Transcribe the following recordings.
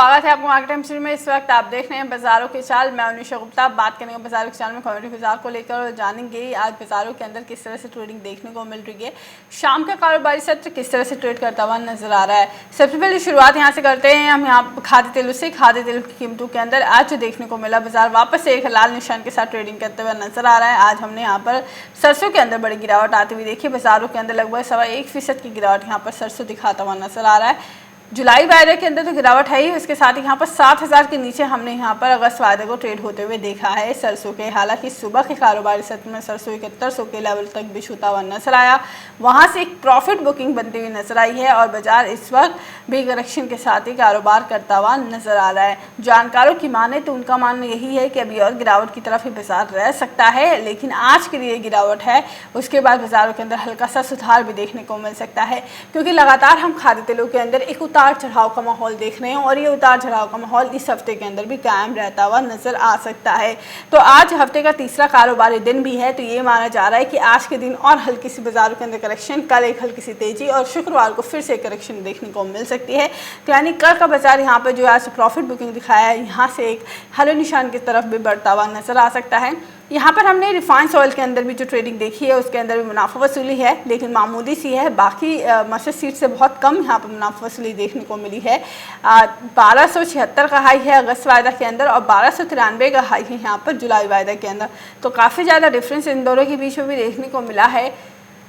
स्वागत है आपको मार्केट टाइम्स में। इस वक्त आप देख रहे हैं बाजारों की चाल। मैं अनिशा गुप्ता बात करेंगे बाजारों की चाल में कम्युनिटी बाजार को लेकर और जानेंगे आज बाजारों के अंदर किस तरह से ट्रेडिंग देखने को मिल रही है। शाम का कारोबारी सत्र किस तरह से ट्रेड करता हुआ नजर आ रहा है। सबसे पहले शुरुआत यहाँ से करते हैं हम यहाँ खाद्य तेलों से। खाद्य तेलों की कीमतों के अंदर आज जो देखने को मिला, बाजार वापस से एक लाल निशान के साथ ट्रेडिंग करते हुए नजर आ रहा है। आज हमने यहाँ पर सरसों के अंदर बड़ी गिरावट आती हुई देखी। बाजारों के अंदर लगभग 1.25% की गिरावट यहाँ पर सरसों दिखाता हुआ नजर आ रहा है। जुलाई वायदे के अंदर तो गिरावट है ही, उसके साथ ही यहाँ पर 7,000 के नीचे हमने यहाँ पर अगस्त वायदे को ट्रेड होते हुए देखा है सरसों के। हालांकि सुबह के कारोबारी सत्र में सरसों 7100 के लेवल तक भी छूता हुआ नजर आया, वहाँ से एक प्रॉफिट बुकिंग बनती हुई नजर आई है और बाजार इस वक्त भी करेक्शन के साथ ही कारोबार करता हुआ नजर आ रहा है। जानकारों की माने तो उनका मानना यही है कि अभी और गिरावट की तरफ ही बाजार रह सकता है, लेकिन आज के लिए गिरावट है, उसके बाद बाजारों के अंदर हल्का सा सुधार भी देखने को मिल सकता है, क्योंकि लगातार हम खाद्य तेलों के अंदर एक उतार चढ़ाव का माहौल देख रहे हैं और ये उतार चढ़ाव का माहौल इस हफ्ते के अंदर भी कायम रहता हुआ नजर आ सकता है। तो आज हफ्ते का तीसरा कारोबारी दिन भी है, तो ये माना जा रहा है कि आज के दिन और हल्की सी बाजारों के अंदर करेक्शन, कल एक हल्की सी तेजी और शुक्रवार को फिर से करेक्शन देखने को मिल सकती है। तो यानी कल का बाजार यहाँ पर जो आज प्रॉफिट बुकिंग दिखाया है, यहाँ से एक हरे निशान की तरफ भी बढ़ता हुआ नजर आ सकता है। यहाँ पर हमने रिफाइंड ऑयल के अंदर भी जो ट्रेडिंग देखी है उसके अंदर भी मुनाफा वसूली है, लेकिन मामूली सी है। बाकी मस्टर्ड सीड से बहुत कम यहाँ पर मुनाफा वसूली देखने को मिली है। 1276 का हाई है अगस्त वायदा के अंदर और 1293 का हाई है यहाँ पर जुलाई वायदा के अंदर। तो काफ़ी ज़्यादा डिफरेंस इन दोनों के बीच में भी देखने को मिला है।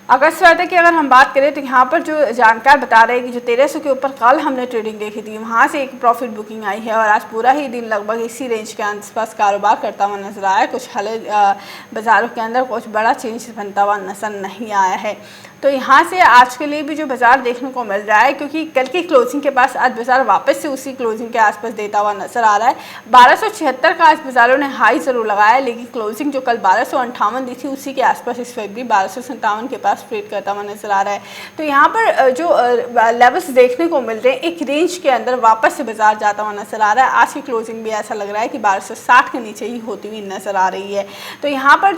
अगस्त वायदे की अगर हम बात करें तो यहाँ पर जो जानकार बता रहे हैं कि जो 1300 के ऊपर कल हमने ट्रेडिंग देखी थी, वहाँ से एक प्रॉफिट बुकिंग आई है और आज पूरा ही दिन लगभग इसी रेंज के आसपास कारोबार करता हुआ नजर आया है। कुछ हले बाज़ारों के अंदर कुछ बड़ा चेंज बनता हुआ नजर नहीं आया है। तो यहाँ से आज के लिए भी जो बाजार देखने को मिल रहा है, क्योंकि कल की क्लोजिंग के पास आज बाजार वापस से उसी क्लोजिंग के आसपास देता हुआ नजर आ रहा है। 1276 का आज बाजारों ने हाई जरूर लगाया, लेकिन क्लोजिंग जो कल 1258 दी थी उसी के आसपास इस वक्त भी 1257 के पास ट्रेड करता हुआ नजर आ रहा है। तो यहाँ पर जो लेवल्स देखने को मिल रहे हैं, एक रेंज के अंदर वापस से बाजार जाता हुआ नजर आ रहा है। आज की क्लोजिंग भी ऐसा लग रहा है कि 1260 के नीचे ही होती हुई नजर आ रही है। तो यहाँ पर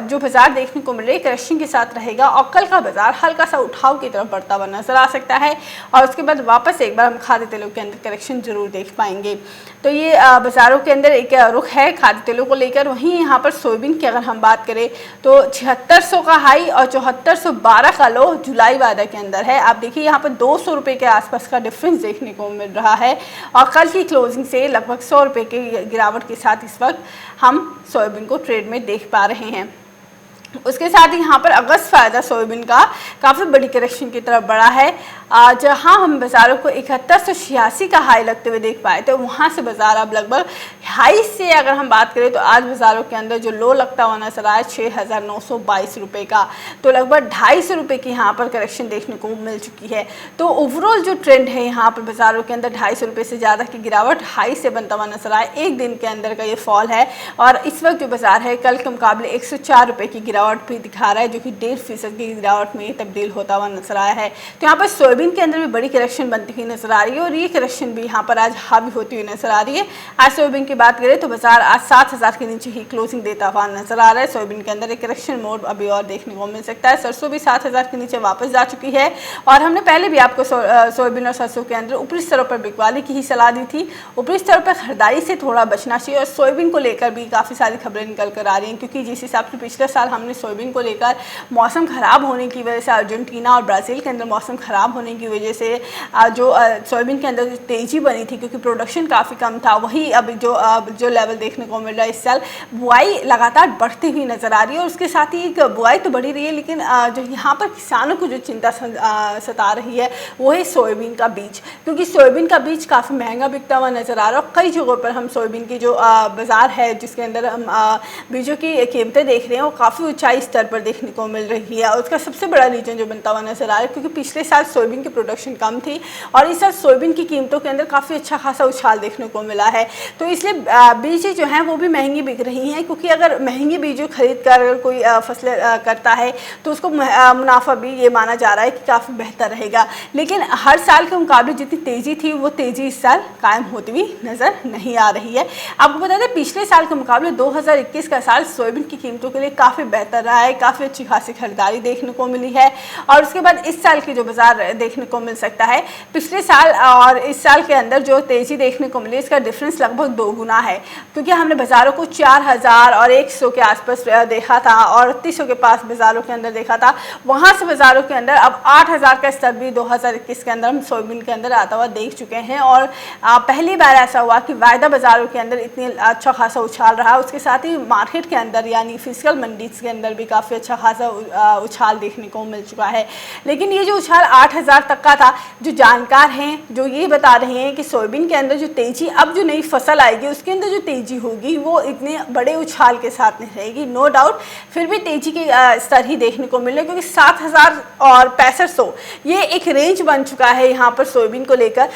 जो बाजार देखने को मिल रही है करेक्शन के साथ रहेगा और कल का बाजार हल्का सा उठाव की तरफ बढ़ता हुआ नजर आ सकता है और उसके बाद वापस एक बार हम खाद्य तेलों के अंदर करेक्शन जरूर देख पाएंगे। तो ये बाजारों के अंदर एक रुख है खाद्य तेलों को लेकर। वहीं यहाँ पर सोयाबीन की अगर हम बात करें तो 7600 का हाई और 7412 का लो जुलाई वायदा के अंदर है। आप देखिए यहाँ पर 200 रुपये के आसपास का डिफरेंस देखने को मिल रहा है और कल की क्लोजिंग से लगभग 100 रुपये की गिरावट के साथ इस वक्त हम सोयाबीन को ट्रेड में देख पा रहे हैं। उसके साथ ही यहाँ पर अगस्त वायदा सोयाबीन का काफ़ी बड़ी करेक्शन की तरफ बढ़ा है। जहाँ हम बाज़ारों को 7186 का हाई लगते हुए देख पाए थे, वहाँ से बाज़ार अब लगभग हाई से अगर हम बात करें तो आज बाज़ारों के अंदर जो लो लगता हुआ नजर आया 6922 रुपये का, तो लगभग 250 रुपये की यहाँ पर करेक्शन देखने को मिल चुकी है। तो ओवरऑल जो ट्रेंड है यहाँ पर बाज़ारों के अंदर 250 रुपये से ज़्यादा की गिरावट हाई से बनता हुआ नजर आया। एक दिन के अंदर का ये फॉल है और इस वक्त जो बाज़ार है कल के मुकाबले 104 रुपये की गिरावट भी दिखा रहा है, जो कि 1.5% की गिरावट में तब्दील होता हुआ नजर आया है। तो यहाँ पर सोयाबीन के अंदर भी बड़ी करेक्शन बनती हुई नजर आ रही है और ये करेक्शन भी यहाँ पर आज हावी होती हुई नजर आ रही है। आज सोयाबीन की बात करें तो बाजार आज 7000 के नीचे ही क्लोजिंग देता हुआ नजर आ रहा है। सोयाबीन के अंदर एक करेक्शन मोड अभी और देखने को मिल सकता है। सरसों भी 7000 के नीचे वापस जा चुकी है और हमने पहले भी आपको सोयाबीन और सरसों के अंदर ऊपरी स्तरों पर बिकवाली की ही सलाह दी थी। ऊपरी स्तरों पर खरीदारी से थोड़ा बचना चाहिए और सोयाबीन को लेकर भी काफ़ी सारी खबरें निकल कर आ रही हैं, क्योंकि जिस हिसाब से पिछले साल हमने सोयाबीन को लेकर मौसम खराब होने की वजह से, अर्जेंटीना और ब्राज़ील के अंदर मौसम खराब होने की वजह से जो सोयाबीन के अंदर तेज़ी बनी थी, क्योंकि प्रोडक्शन काफ़ी कम था, वही अभी जो लेवल देखने को मिल रहा है इस साल बुआई लगातार बढ़ती हुई नज़र आ रही है। और उसके साथ ही बुआई तो बढ़ी रही है, लेकिन जो यहाँ पर किसानों को जो चिंता सता रही है वो है सोयाबीन का बीज, क्योंकि सोयाबीन का बीज काफ़ी महंगा बिकता हुआ नज़र आ रहा है। कई जगहों पर हम सोयाबीन की जो बाज़ार है जिसके अंदर हम बीजों की कीमतें देख रहे हैं वो काफ़ी ऊंचाई स्तर पर देखने को मिल रही है और उसका सबसे बड़ा रीजन जो बनता हुआ नजर आ रहा है, क्योंकि पिछले साल सोयाबीन की प्रोडक्शन कम थी और इस साल सोयाबीन की कीमतों के अंदर काफ़ी अच्छा खासा उछाल देखने को मिला है। तो इसलिए बीज जो हैं वो भी महंगी बिक रही हैं, क्योंकि अगर महंगी बीज खरीद कर अगर कोई फसलें करता है तो उसको मुनाफा भी ये माना जा रहा है कि काफ़ी बेहतर रहेगा। लेकिन हर साल के मुकाबले जितनी तेज़ी थी वो तेज़ी इस साल कायम होती हुई नज़र नहीं आ रही है। आपको बता दें पिछले साल के मुकाबले 2021 का साल सोयाबीन की कीमतों के लिए काफ़ी बेहतर बेहतर रहा है, काफ़ी अच्छी खासी खरीदारी देखने को मिली है। और उसके बाद इस साल की जो बाजार देखने को मिल सकता है, पिछले साल और इस साल के अंदर जो तेज़ी देखने को मिली इसका डिफरेंस लगभग 2 गुना है, क्योंकि हमने बाज़ारों को 4000 और 100 के आसपास देखा था और 3800 के पास बाज़ारों के अंदर देखा था। वहाँ से बाज़ारों के अंदर अब 8000 का स्तर भी 2021 के अंदर हम सोयाबीन के अंदर आता हुआ देख चुके हैं। और पहली बार ऐसा हुआ कि वायदा बाज़ारों के अंदर इतनी अच्छा खासा उछाल रहा। उसके साथ ही मार्केट के अंदर यानी फिजिकल मंडीज के अंदर भी काफ़ी अच्छा खासा उछाल देखने को मिल चुका है। लेकिन ये जो उछाल 8000 तक का था, जो जानकार हैं जो ये बता रहे हैं कि सोयाबीन के अंदर जो तेज़ी, अब जो नई फसल आएगी उसके अंदर जो तेज़ी होगी वो इतने बड़े उछाल के साथ नहीं रहेगी। नो डाउट फिर भी तेज़ी के स्तर ही देखने को मिले, क्योंकि 7000 और 6500 ये एक रेंज बन चुका है यहाँ पर सोयाबीन को लेकर।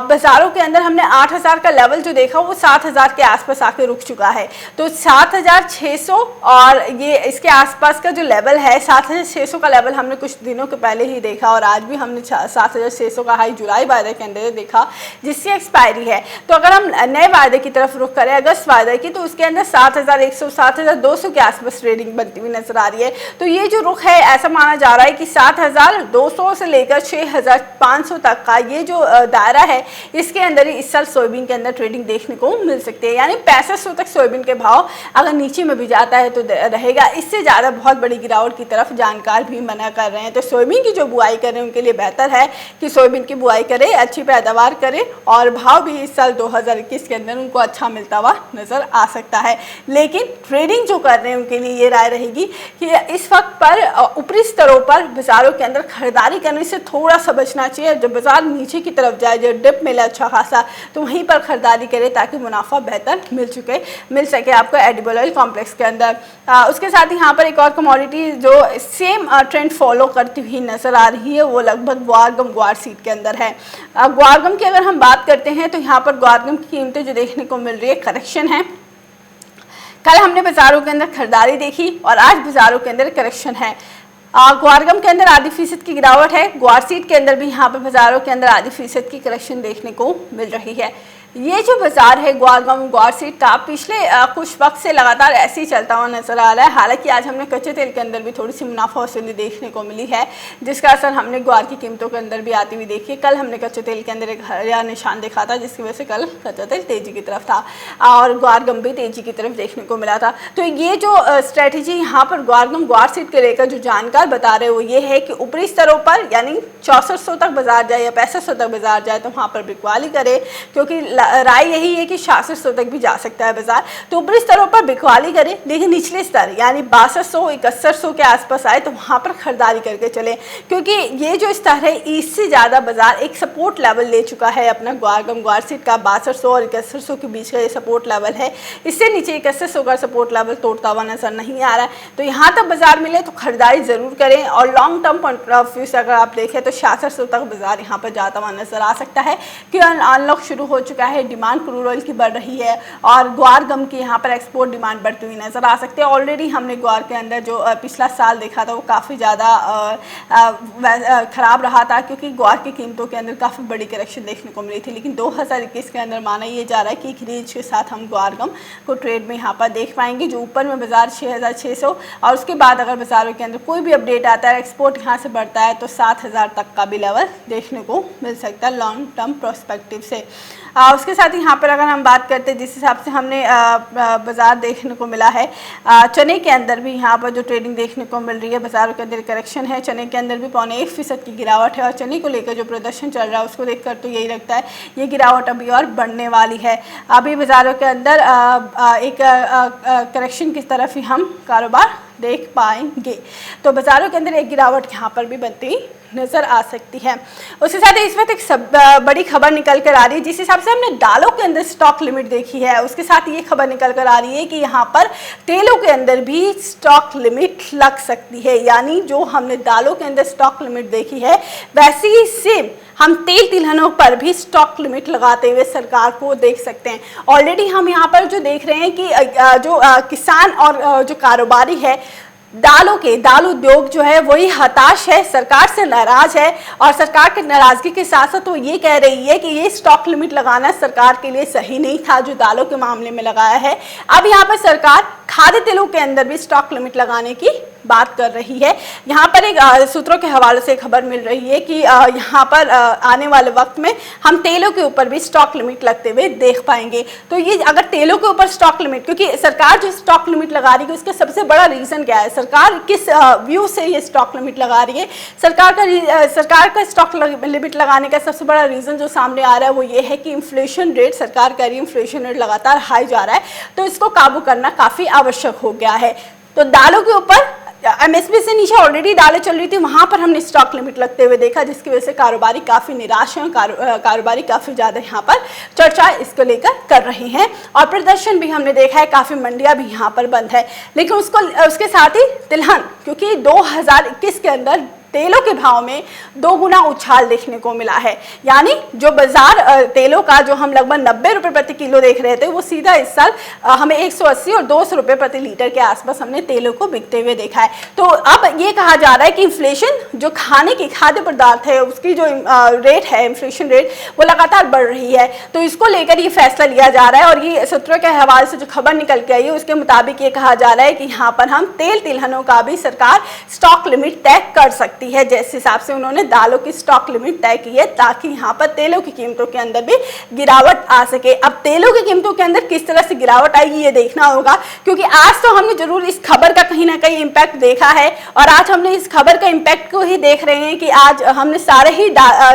बाज़ारों के अंदर हमने 8000 का लेवल जो देखा वो 7000 के आसपास आके रुक चुका है। तो 7600 और ये इसके आसपास का जो लेवल है, 7600 का लेवल हमने कुछ दिनों के पहले ही देखा और आज भी हमने 7600 का हाई जुलाई वायदे के अंदर देखा जिसकी एक्सपायरी है। तो अगर हम नए वायदे की तरफ रुख करें अगस्त वायदे की, तो उसके अंदर 7100 7200 के आसपास ट्रेडिंग बनती हुई नजर आ रही है। तो ये जो रुख है ऐसा माना जा रहा है कि 7200 से लेकर 6500 तक का ये जो दायरा है इसके अंदर ही इस साल सोयाबीन के अंदर ट्रेडिंग देखने को मिल सकती है। यानी 6500 तक सोयाबीन के भाव अगर नीचे में भी जाता है तो रहेगा, इससे ज़्यादा बहुत बड़ी गिरावट की तरफ जानकार भी मना कर रहे हैं। तो सोयाबीन की जो बुआई कर रहे हैं उनके लिए बेहतर है कि सोयाबीन की बुआई करें, अच्छी पैदावार करें और भाव भी इस साल 2021 के अंदर उनको अच्छा मिलता हुआ नजर आ सकता है। लेकिन ट्रेडिंग जो कर रहे हैं उनके लिए ये राय रहेगी कि इस वक्त पर ऊपरी स्तरों पर बाजारों के अंदर खरीदारी करने से थोड़ा सा बचना चाहिए। जब बाजार नीचे की तरफ जाए, जब डिप मिले अच्छा खासा, तो वहीं पर खरीदारी करें ताकि मुनाफा बेहतर मिल सके आपको एडिबल ऑयल कॉम्प्लेक्स के अंदर। उसके साथ ही यहाँ पर एक और कमोडिटी जो सेम ट्रेंड फॉलो करती हुई नजर आ रही है वो लगभग ग्वार सीड के अंदर है। ग्वार की अगर हम बात करते हैं तो यहाँ पर ग्वार की कीमतें जो देखने को मिल रही है करेक्शन है। कल हमने बाजारों के अंदर खरीदारी देखी और आज बाजारों के अंदर करेक्शन है। ग्वारगम के अंदर आधी फीसद की गिरावट है, ग्वार सीड के अंदर भी यहाँ पर बाजारों के अंदर आधी फीसद की करेक्शन देखने को मिल रही है। ये जो बाजार है ग्वारगम ग्वार सीड का पिछले कुछ वक्त से लगातार ऐसे ही चलता हुआ नजर आ रहा है। हालांकि आज हमने कच्चे तेल के अंदर भी थोड़ी सी मुनाफा वसूली देखने को मिली है, जिसका असर हमने ग्वार की कीमतों के अंदर भी आती हुई देखी। कल हमने कच्चे तेल के अंदर एक हरा निशान देखा था जिसकी वजह से कल कच्चा तेल तेजी की तरफ था और ग्वारगम भी तेजी की तरफ देखने को मिला था। तो ये जो स्ट्रेटेजी यहाँ पर ग्वारगम ग्वार सीड के लेकर जो जानकार बता रहे वो ये है कि ऊपरी स्तरों पर यानी 6400 तक बाजार जाए या 6500 तक बाजार जाए तो वहाँ पर बिकवाली करे, क्योंकि राय यही है कि 6600 तक भी जा सकता है बाजार। तो ऊपरी स्तरों पर बिकवाली करें, लेकिन निचले स्तर यानी 6200 7100 के आसपास आए तो वहाँ पर खरीदारी करके चले, क्योंकि ये जो स्तर है इससे ज़्यादा बाजार एक सपोर्ट लेवल ले चुका है अपना ग्वारगम ग्वार सीड का। 6200 और 7100 के बीच का ये सपोर्ट लेवल है, इससे नीचे 7100 का सपोर्ट लेवल तोड़ता हुआ नजर नहीं आ रहा है। तो यहाँ तक बाजार मिले तो खरीदारी जरूर करें और long term point of view से अगर आप देखें तो 6600 तक बाजार यहाँ पर जाता हुआ नजर आ सकता है कि अनलॉक शुरू हो चुका है। डिमांड क्रूड ऑयल की बढ़ रही है और ग्वार गम की यहाँ पर एक्सपोर्ट डिमांड बढ़ती हुई नजर आ सकती है। ऑलरेडी हमने ग्वार के अंदर जो पिछला साल देखा था वो काफ़ी ज़्यादा ख़राब रहा था, क्योंकि ग्वार की कीमतों के अंदर काफ़ी बड़ी करेक्शन देखने को मिली थी। लेकिन 2021 के अंदर माना ये जा रहा है कि एक रेंज के साथ हम ग्वार गम को ट्रेड में यहाँ पर देख पाएंगे, जो ऊपर में बाजार 6600 और उसके बाद अगर बाजारों के अंदर कोई भी अपडेट आता है, एक्सपोर्ट यहाँ से बढ़ता है तो 7000 तक का भी लेवल देखने को मिल सकता है लॉन्ग टर्म प्रोस्पेक्टिव से। उसके साथ ही यहाँ पर अगर हम बात करते हैं जिस हिसाब से हमने बाज़ार देखने को मिला है, चने के अंदर भी यहाँ पर जो ट्रेडिंग देखने को मिल रही है, बाज़ारों के अंदर करेक्शन है। चने के अंदर भी 0.25% की गिरावट है और चने को लेकर जो प्रदर्शन चल रहा है उसको देखकर तो यही लगता है ये गिरावट अभी और बढ़ने वाली है। अभी बाज़ारों के अंदर एक करेक्शन की तरफ ही हम कारोबार देख पाएंगे। तो बाज़ारों के अंदर एक गिरावट यहाँ पर भी बनती नज़र आ सकती है। उसके साथ ही इस वक्त एक बड़ी खबर निकल कर आ रही है, जिस हिसाब से हमने दालों के अंदर स्टॉक लिमिट देखी है उसके साथ ये खबर निकल कर आ रही है कि यहाँ पर तेलों के अंदर भी स्टॉक लिमिट लग सकती है। यानी जो हमने दालों के अंदर स्टॉक लिमिट देखी है वैसे ही सेम हम तेल तिलहनों पर भी स्टॉक लिमिट लगाते हुए सरकार को देख सकते हैं। ऑलरेडी हम यहाँ पर जो देख रहे हैं कि जो किसान और जो कारोबारी है दाल उद्योग जो है वही हताश है, सरकार से नाराज है और सरकार की नाराजगी के साथ साथ वो ये कह रही है कि ये स्टॉक लिमिट लगाना सरकार के लिए सही नहीं था जो दालों के मामले में लगाया है। अब यहाँ पर सरकार खाद्य तेलों के अंदर भी स्टॉक लिमिट लगाने की बात कर रही है। यहाँ पर एक सूत्रों के हवाले से खबर मिल रही है कि यहाँ पर आने वाले वक्त में हम तेलों के ऊपर भी स्टॉक लिमिट लगते हुए देख पाएंगे। तो ये अगर तेलों के ऊपर स्टॉक लिमिट, क्योंकि सरकार जो स्टॉक लिमिट लगा रही है उसका सबसे बड़ा रीजन क्या है, सरकार किस व्यू से ये स्टॉक लिमिट लगा रही है। सरकार का स्टॉक लिमिट लगाने का सबसे बड़ा रीजन जो सामने आ रहा है वो ये है कि इन्फ्लेशन रेट, सरकार कह रही है इन्फ्लेशन रेट लगातार हाई जा रहा है, तो इसको काबू करना काफी आवश्यक हो गया है। तो दालों के ऊपर एमएसपी से नीचे ऑलरेडी दालें चल रही थी, वहां पर हमने स्टॉक लिमिट लगते हुए देखा, जिसकी वजह से कारोबारी काफी निराश हैं, कारोबारी काफी ज्यादा यहाँ पर चर्चा इसको लेकर कर रहे हैं और प्रदर्शन भी हमने देखा है, काफी मंडियां भी यहाँ पर बंद है। लेकिन उसके साथ ही तिलहन, क्योंकि 2021 के अंदर तेलों के भाव में 2 गुना उछाल देखने को मिला है, यानी जो बाजार तेलों का जो हम लगभग 90 रुपए प्रति किलो देख रहे थे वो सीधा इस साल हमें 180 और 200 रुपए प्रति लीटर के आसपास हमने तेलों को बिकते हुए देखा है। तो अब ये कहा जा रहा है कि इन्फ्लेशन जो खाने की खाद्य पदार्थ है उसकी जो रेट है, इन्फ्लेशन रेट वो लगातार बढ़ रही है, तो इसको लेकर ये फैसला लिया जा रहा है। और ये सूत्रों के हवाले से जो खबर निकल के आई है उसके मुताबिक ये कहा जा रहा है कि यहाँ पर हम तिलहनों का भी सरकार स्टॉक लिमिट तय कर सकती है, जिस हिसाब से उन्होंने दालों की स्टॉक लिमिट तय की है, ताकि यहाँ पर तेलों की कीमतों के अंदर भी गिरावट आ सके। अब तेलों की कीमतों के अंदर किस तरह से गिरावट आएगी ये देखना होगा, क्योंकि आज तो हमने जरूर इस खबर का कहीं ना कहीं इम्पैक्ट देखा है और आज हमने इस खबर का इम्पैक्ट को ही देख रहे हैं कि आज हमने सारे ही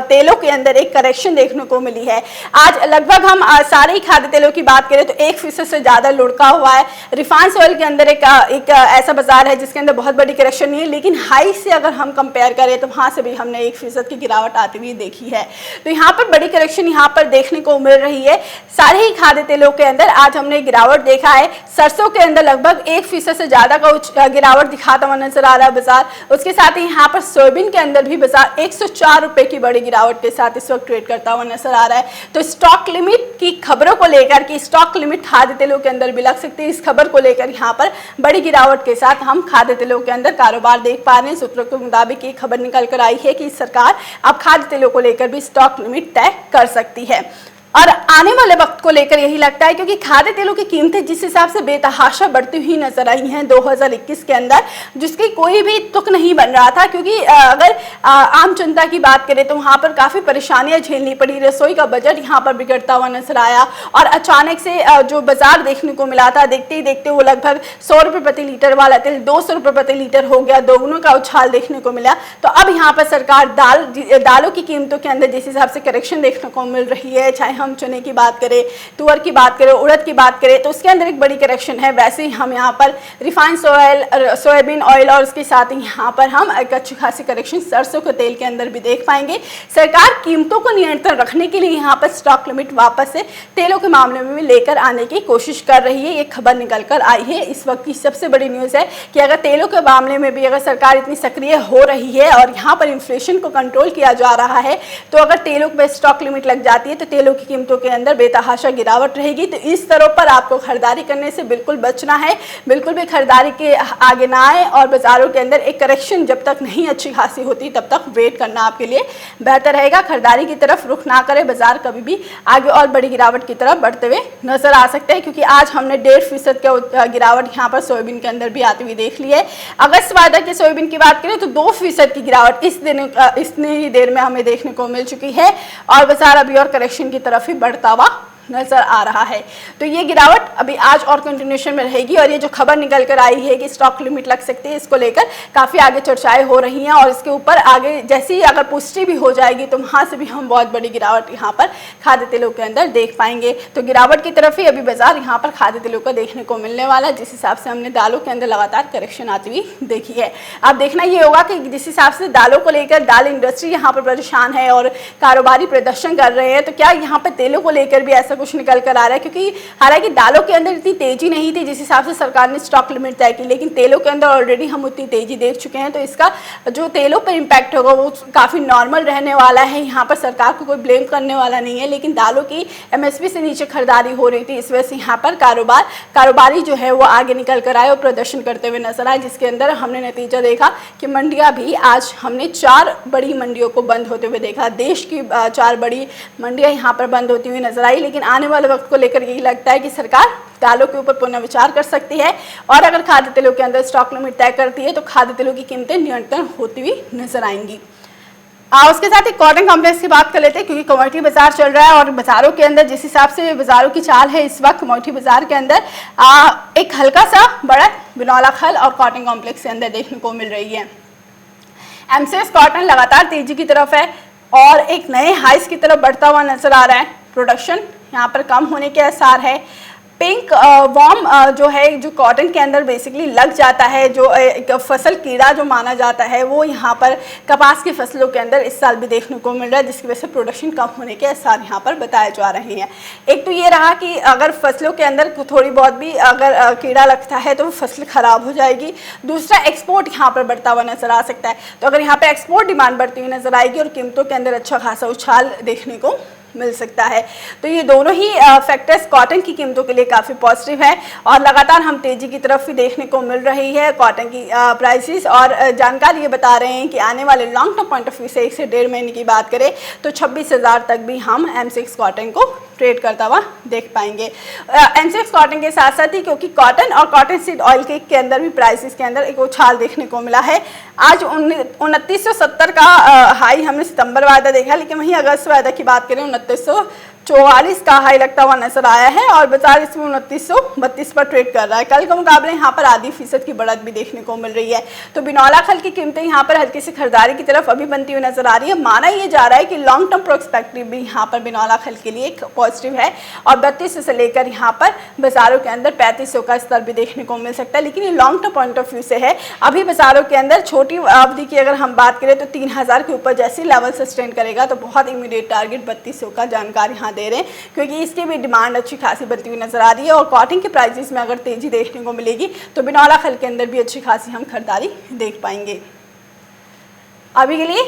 तेलों के अंदर एक करेक्शन देखने को मिली है। आज लगभग हम सारे ही खाद्य तेलों की बात करें तो 1% से ज्यादा लुढ़का हुआ है। रिफाइंड ऑयल के अंदर एक ऐसा बाजार है जिसके अंदर बहुत बड़ी करेक्शन नहीं है, लेकिन हाई से अगर हम कंपेयर करें तो वहां से भी हमने 1% की गिरावट आती हुई देखी है। तो यहाँ पर बड़ी करेक्शन यहाँ पर देखने को मिल रही है। सारे ही खाद्य तेलों के अंदर आज हमने गिरावट देखा है। सरसों के अंदर लगभग 1% से ज्यादा का गिरावट दिखाता हुआ नजर आ रहा है बाजार। उसके साथ ही यहाँ पर सोयाबीन के अंदर भी बाजार 104 रुपए की बड़ी गिरावट के साथ इस वक्त ट्रेड करता हुआ नजर आ रहा है। तो स्टॉक लिमिट की खबरों को लेकर कि स्टॉक लिमिट खाद्य तेलों के अंदर भी लग सकती है, इस खबर को लेकर यहाँ पर बड़ी गिरावट के साथ हम खाद्य तेलों के अंदर कारोबार देख पा रहे हैं। सूत्रों के मुताबिक ये खबर निकल कर आई है कि सरकार अब खाद्य तेलों को लेकर भी स्टॉक लिमिट तय कर सकती है और आने वाले वक्त को लेकर यही लगता है, क्योंकि खाद्य तेलों की कीमतें जिस हिसाब से बेतहाशा बढ़ती हुई नजर आई हैं 2021 के अंदर, जिसकी कोई भी तुक नहीं बन रहा था। क्योंकि अगर आम जनता की बात करें तो वहां पर काफी परेशानियां झेलनी पड़ी, रसोई का बजट यहाँ पर बिगड़ता हुआ नजर आया और अचानक से जो बाजार देखने को मिला था, देखते ही देखते वो लगभग 100 रुपए प्रति लीटर वाला तेल 200 रुपए प्रति लीटर हो गया, दोगुनों का उछाल देखने को मिला। तो अब यहाँ पर सरकार दालों की कीमतों के अंदर जिस हिसाब से करेक्शन देखने को मिल रही है, चाहे हम चने की बात करें, तुअर की बात करें, उड़द की बात करें, तो उसके अंदर एक बड़ी करेक्शन है। वैसे ही हम यहाँ पर रिफाइंड ऑयल, सोयाबीन ऑयल और उसके साथ ही यहाँ पर हम एक अच्छी खासी करेक्शन सरसों के तेल के अंदर भी देख पाएंगे। सरकार कीमतों को नियंत्रण रखने के लिए यहाँ पर स्टॉक लिमिट वापस से तेलों के मामले में भी लेकर आने की कोशिश कर रही है। ये खबर निकल कर आई है। इस वक्त की सबसे बड़ी न्यूज़ है कि अगर तेलों के मामले में भी अगर सरकार इतनी सक्रिय हो रही है और यहाँ पर इन्फ्लेशन को कंट्रोल किया जा रहा है, तो अगर तेलों पर स्टॉक लिमिट लग जाती है तो तेलों की कीमतों के अंदर बेतहाशा गिरावट रहेगी। तो इस तरह पर आपको खरीदारी करने से बिल्कुल बचना है, बिल्कुल भी खरीदारी के आगे ना आए और बाजारों के अंदर एक करेक्शन जब तक नहीं अच्छी खासी होती तब तक वेट करना आपके लिए बेहतर रहेगा। खरीदारी की तरफ रुख ना करें, बाजार कभी भी आगे और बड़ी गिरावट की तरफ बढ़ते हुए नजर आ सकते हैं, क्योंकि आज हमने 1.5% का गिरावट यहाँ पर सोयाबीन के अंदर भी आती हुई देख ली है। अगस्त वादा के सोयाबीन की बात करें तो 2% की गिरावट इतनी ही देर में हमें देखने को मिल चुकी है और बाजार अभी और करेक्शन की तरफ ही बढ़ता हुआ नजर आ रहा है। तो ये गिरावट अभी आज और कंटिन्यूएशन में रहेगी और ये जो खबर निकल कर आई है कि स्टॉक लिमिट लग सकती है, इसको लेकर काफी आगे चर्चाएं हो रही हैं और इसके ऊपर आगे जैसे ही अगर पुष्टि भी हो जाएगी तो वहां से भी हम बहुत बड़ी गिरावट यहाँ पर खाद्य तेलों के अंदर देख पाएंगे। तो गिरावट की तरफ ही अभी बाजार यहाँ पर खाद्य तेलों का देखने को मिलने वाला है, जिस हिसाब से हमने दालों के अंदर लगातार करेक्शन आती हुई देखी है। अब देखना ये होगा कि जिस हिसाब से दालों को लेकर दाल इंडस्ट्री यहाँ पर परेशान है और कारोबारी प्रदर्शन कर रहे हैं, तो क्या यहाँ पर तेलों को लेकर भी ऐसा कुछ निकल कर आ रहा है, क्योंकि हालांकि दालों के अंदर इतनी तेजी नहीं थी जिस हिसाब से सरकार ने स्टॉक लिमिट तय की, लेकिन तेलों के अंदर ऑलरेडी हम उतनी तेजी देख चुके हैं। तो इसका जो तेलों पर इम्पैक्ट होगा वो काफ़ी नॉर्मल रहने वाला है। यहाँ पर सरकार को कोई ब्लेम करने वाला नहीं है, लेकिन दालों की MSP से नीचे खरीदारी हो रही थी, इस वजह से यहाँ पर कारोबारी जो है वो आगे निकल कर आए और प्रदर्शन करते हुए नजर आए, जिसके अंदर हमने नतीजा देखा कि मंडियां भी आज हमने 4 बड़ी मंडियों को बंद होते हुए देखा। देश की 4 बड़ी मंडियां यहाँ पर बंद होती हुई नजर आई, लेकिन आने वाले वक्त को लेकर यही लगता है कि सरकार दालों के ऊपर पुनः विचार कर सकती है और अगर खाद्य तेलों के अंदर स्टॉक लिमिट तय करती है तो खाद्य तेलों की कीमतें नियंत्रण होती हुई नजर आएंगी। उसके साथ ही कॉटन कॉम्प्लेक्स की बात कर लेते हैं, क्योंकि कमोडिटी बाजार चल रहा है और बाजारों के अंदर जिस हिसाब से बाजारों की चाल है इस वक्त कमोडिटी बाजार के अंदर एक हल्का सा बड़ा बिनौला खल और कॉटन कॉम्प्लेक्स के अंदर देखने को मिल रही है। MCX कॉटन लगातार तेजी की तरफ है और एक नए हाइस की तरफ बढ़ता हुआ नजर आ रहा है। प्रोडक्शन यहाँ पर कम होने के आसार है। पिंक वॉर्म जो है, जो कॉटन के अंदर बेसिकली लग जाता है, जो एक फसल कीड़ा जो माना जाता है, वो यहाँ पर कपास की फसलों के अंदर इस साल भी देखने को मिल रहा है, जिसकी वजह से प्रोडक्शन कम होने के आसार यहाँ पर बताए जा रहे हैं। एक तो ये रहा कि अगर फसलों के अंदर थोड़ी बहुत भी अगर कीड़ा लगता है तो फसल खराब हो जाएगी। दूसरा, एक्सपोर्ट यहाँ पर बढ़ता हुआ नजर आ सकता है, तो अगर यहाँ पर एक्सपोर्ट डिमांड बढ़ती हुई नजर आएगी और कीमतों के अंदर अच्छा खासा उछाल देखने को मिल सकता है, तो ये दोनों ही फैक्टर्स कॉटन की कीमतों के लिए काफ़ी पॉजिटिव है और लगातार हम तेजी की तरफ भी देखने को मिल रही है कॉटन की प्राइसेस। और जानकारी ये बता रहे हैं कि आने वाले long term point of view से 1 से 1.5 महीने की बात करें तो 26,000 तक भी हम MCX कॉटन को ट्रेड करता हुआ देख पाएंगे। MCX कॉटन के साथ साथ ही, क्योंकि कॉटन और कॉटन सीड ऑयल के अंदर भी प्राइसेस के अंदर एक उछाल देखने को मिला है। आज 2970 का हाई हमने सितंबर वायदा देखा, लेकिन वहीं अगस्त वायदा की बात करें 2944 का हाई लगता हुआ नजर आया है और बाजार इसमें 2932 पर ट्रेड कर रहा है। कल के मुकाबले यहाँ पर आधी फीसद की बढ़त भी देखने को मिल रही है। तो बिनौला खल की कीमतें यहाँ पर हल्की सी खरीदारी की तरफ अभी बनती हुई नजर आ रही है। माना ये जा रहा है कि लॉन्ग टर्म प्रोस्पेक्टिव भी यहाँ पर बिनौला खल के लिए एक पॉजिटिव है और 3200 से लेकर यहाँ पर बाजारों के अंदर 3500 का स्तर भी देखने को मिल सकता है, लेकिन ये long term point of view से है। अभी बाजारों के अंदर छोटी अवधि की अगर हम बात करें तो 3000 के ऊपर जैसे लेवल सस्टेन करेगा तो बहुत इमीडिएट टारगेट 3200 का जानकारी यहाँ दे रहे हैं, क्योंकि इसकी भी डिमांड अच्छी खासी बनती हुई नजर आ रही है और कॉटन के प्राइसेस में अगर तेजी देखने को मिलेगी तो बिनौला खल के अंदर भी अच्छी खासी हम खरीदारी देख पाएंगे। अभी के लिए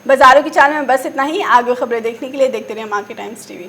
बाजारों की चाल में बस इतना ही। आगे खबरें देखने के लिए देखते रहिए मार्केट टाइम्स TV।